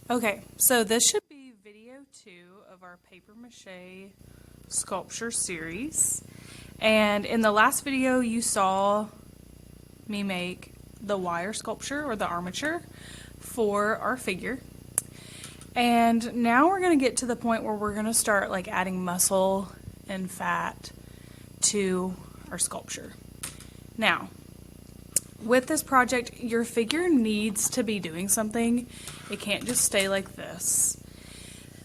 Okay, so this should be video 2 of our paper mache sculpture series. And in the last video, you saw me make the wire sculpture or the armature for our figure. And now we're going to get to the point where we're going to start like adding muscle and fat to our sculpture. Now, with this project, your figure needs to be doing something. It can't just stay like this.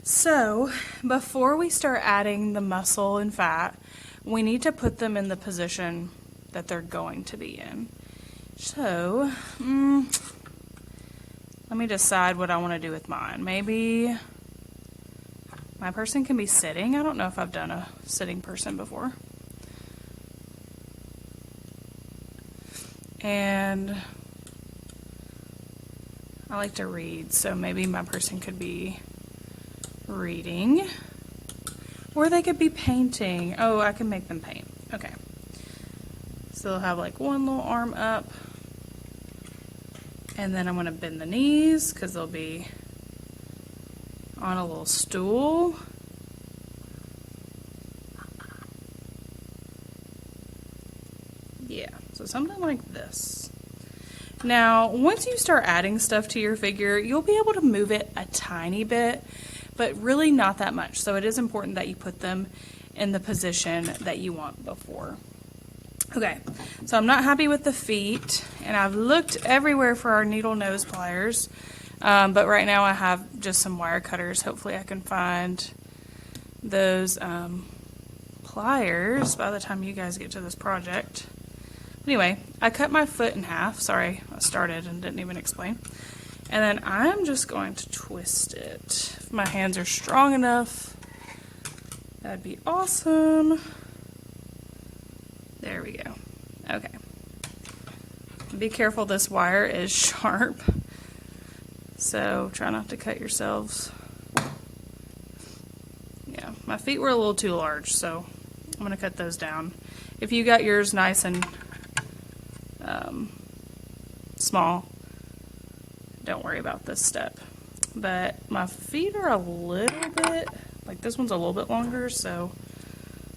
So, before we start adding the muscle and fat, we need to put them in the position that they're going to be in. So, let me decide what I want to do with mine. Maybe my person can be sitting. I don't know if I've done a sitting person before. And I like to read, so maybe my person could be reading. Or they could be painting. Oh, I can make them paint. Okay. So they'll have like one little arm up. And then I'm going to bend the knees because they'll be on a little stool. Yeah, so something like this. Now, once you start adding stuff to your figure, you'll be able to move it a tiny bit, but really not that much. So it is important that you put them in the position that you want before. Okay, so I'm not happy with the feet, and I've looked everywhere for our needle nose pliers, but right now I have just some wire cutters. Hopefully I can find those pliers by the time you guys get to this project. Anyway, I cut my foot in half. Sorry, I started and didn't even explain. And then I'm just going to twist it. If my hands are strong enough, that'd be awesome. There we go. Okay. Be careful, this wire is sharp. So try not to cut yourselves. Yeah, my feet were a little too large, so I'm going to cut those down. If you got yours nice and small, don't worry about this step. But my feet are a little bit, like this one's a little bit longer, so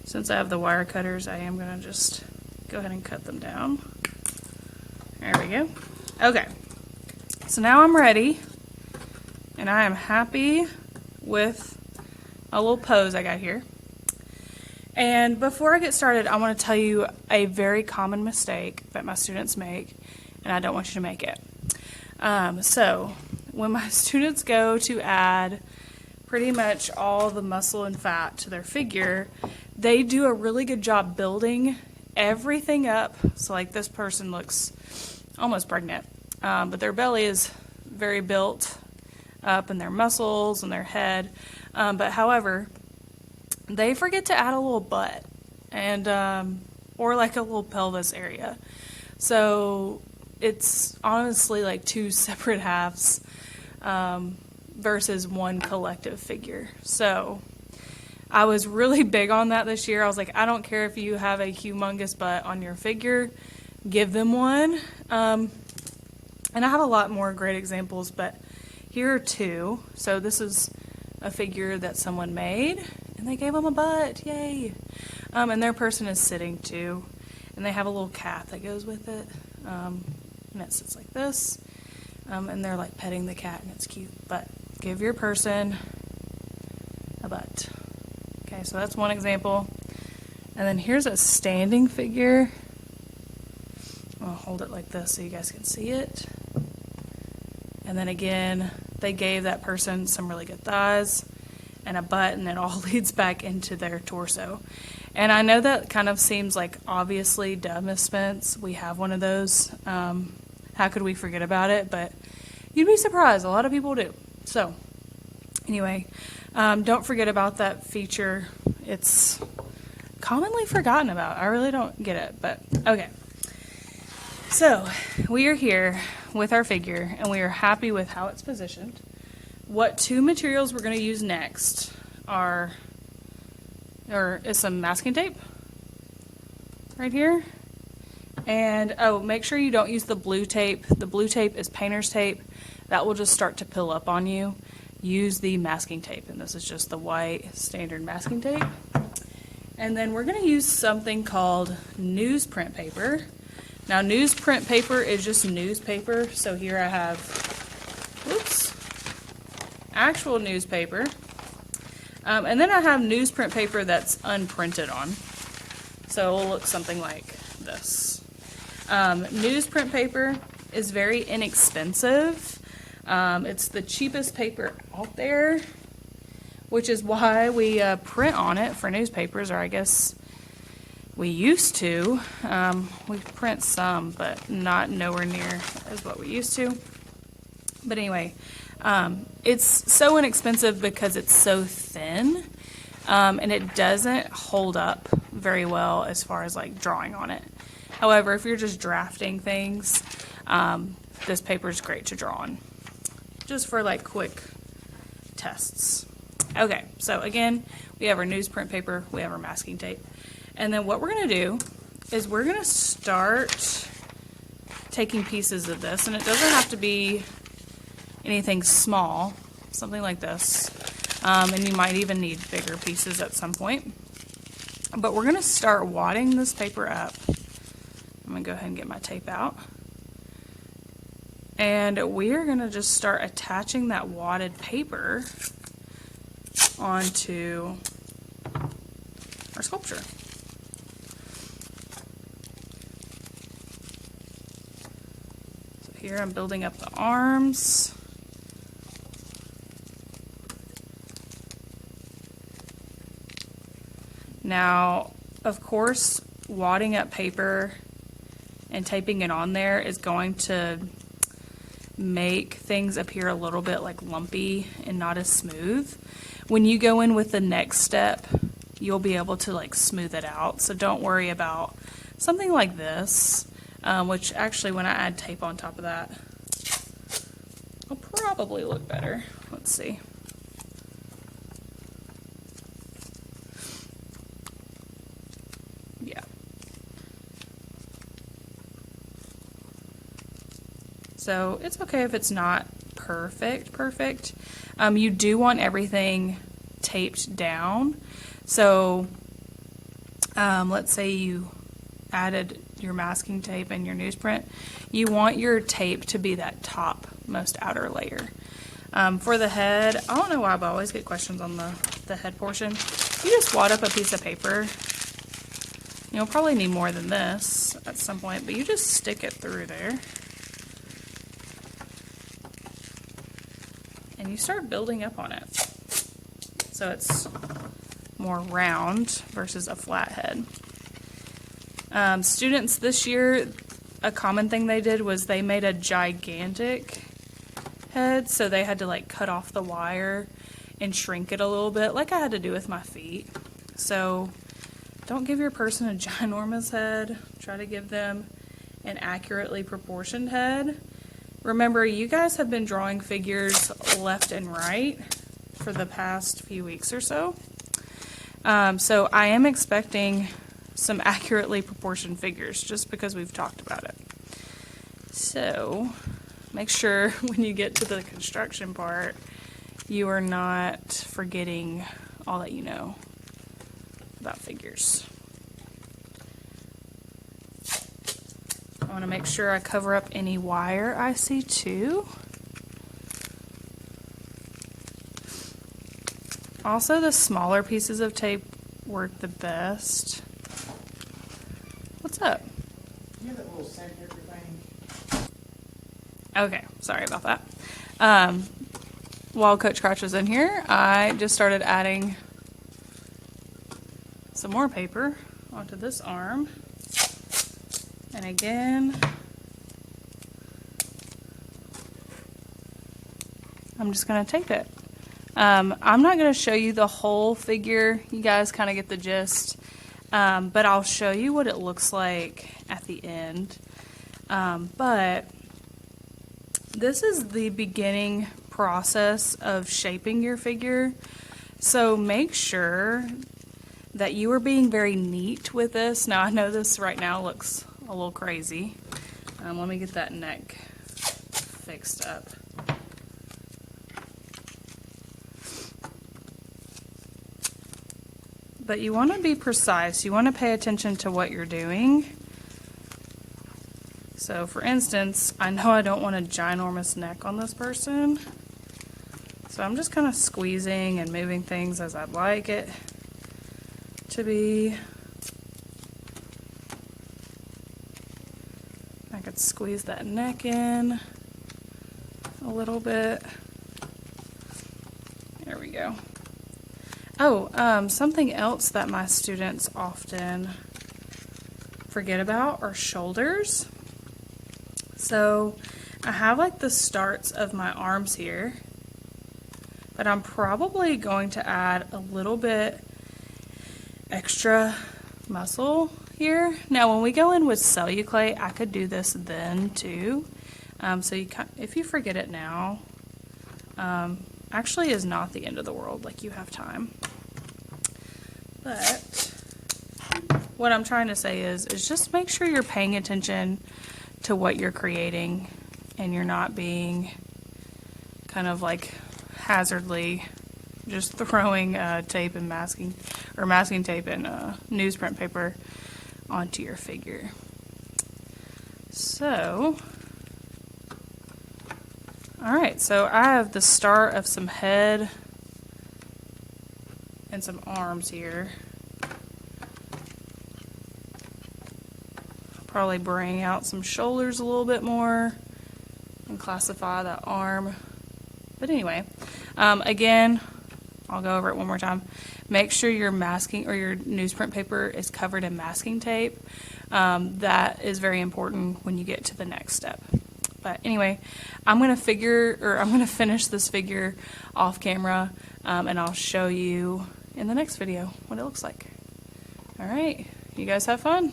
since I have the wire cutters, I am going to just go ahead and cut them down. There we go. Okay, so now I'm ready, and I am happy with a little pose I got here. And before I get started, I want to tell you a very common mistake that my students make, and I don't want you to make it. So when my students go to add pretty much all the muscle and fat to their figure, they do a really good job building everything up. So like this person looks almost pregnant, but their belly is very built up, and their muscles and their head. But however, they forget to add a little butt and or like a little pelvis area. So it's honestly like two separate halves versus one collective figure. So I was really big on that this year. I was like, I don't care if you have a humongous butt on your figure, give them one. And I have a lot more great examples, but here are two. So this is a figure that someone made, and they gave them a butt, yay. And their person is sitting too, and they have a little cat that goes with it, and it sits like this, and they're like petting the cat, and it's cute. But give your person a butt. Okay, so that's one example. And then here's a standing figure. I'll hold it like this so you guys can see it. And then again, they gave that person some really good thighs and a butt, and it all leads back into their torso. And I know that kind of seems like obviously dumb, Miss Spence. We have one of those. How could we forget about it? But you'd be surprised. A lot of people do. So anyway, don't forget about that feature. It's commonly forgotten about. I really don't get it, but okay. So we are here with our figure, and we are happy with how it's positioned. What two materials we're going to use next is some masking tape right here, And oh, make sure you don't use the blue tape. The blue tape is painter's tape. That will just start to pill up on you. Use the masking tape, and this is just the white standard masking tape. And then we're going to use something called newsprint paper. Now, newsprint paper is just newspaper. So here I have, whoops, actual newspaper. And then I have newsprint paper that's unprinted on. So it will look something like this. Newsprint paper is very inexpensive. It's the cheapest paper out there, which is why we print on it for newspapers, or I guess we used to. We print some, but not nowhere near as what we used to. But anyway, it's so inexpensive because it's so thin, and it doesn't hold up very well as far as like drawing on it. However, if you're just drafting things, this paper is great to draw on, just for like quick tests. Okay, so again, we have our newsprint paper, we have our masking tape. And then what we're going to do is we're going to start taking pieces of this, and it doesn't have to be anything small, something like this. And you might even need bigger pieces at some point. But we're going to start wadding this paper up. I'm going to go ahead and get my tape out. And we are going to just start attaching that wadded paper onto our sculpture. So here I'm building up the arms. Now, of course, wadding up paper and taping it on there is going to make things appear a little bit like lumpy and not as smooth. When you go in with the next step, you'll be able to like smooth it out. So don't worry about something like this, which actually when I add tape on top of that, will probably look better. Let's see. Yeah. So it's okay if it's not perfect. You do want everything taped down. So let's say you added your masking tape and your newsprint. You want your tape to be that top most outer layer. For the head, I don't know why, but I always get questions on the head portion. You just wad up a piece of paper. You'll probably need more than this at some point, but you just stick it through there. And you start building up on it. So it's more round versus a flat head. Students this year, a common thing they did was they made a gigantic head, so they had to like cut off the wire and shrink it a little bit, like I had to do with my feet. So don't give your person a ginormous head. Try to give them an accurately proportioned head. Remember, you guys have been drawing figures left and right for the past few weeks or so. So I am expecting some accurately proportioned figures just because we've talked about it. So make sure when you get to the construction part, you are not forgetting all that you know about figures. I want to make sure I cover up any wire I see too. Also, the smaller pieces of tape work the best. What's up? You have that little sandpaper thing? Okay, sorry about that. While Coach Crotch was in here, I just started adding some more paper onto this arm. And again, I'm just going to tape it. I'm not going to show you the whole figure. You guys kind of get the gist. But I'll show you what it looks like at the end. But this is the beginning process of shaping your figure. So make sure that you are being very neat with this. Now I know this right now looks a little crazy. Let me get that neck fixed up. But you want to be precise. You want to pay attention to what you're doing. So for instance, I know I don't want a ginormous neck on this person. So I'm just kind of squeezing and moving things as I'd like it to be. I could squeeze that neck in a little bit. There we go. Oh, something else that my students often forget about are shoulders. So I have like the starts of my arms here, but I'm probably going to add a little bit extra muscle here. Now when we go in with celluclate, I could do this then too. So if you forget it now, actually is not the end of the world, like you have time. But what I'm trying to say is just make sure you're paying attention to what you're creating and you're not being kind of like hazardly just throwing tape and masking tape and newsprint paper onto your figure. So, alright, so I have the start of some head and some arms here. Probably bring out some shoulders a little bit more and classify that arm. But anyway, again, I'll go over it one more time. Make sure your masking or your newsprint paper is covered in masking tape. That is very important when you get to the next step. But anyway, I'm going to finish this figure off camera, and I'll show you in the next video what it looks like. All right, you guys have fun.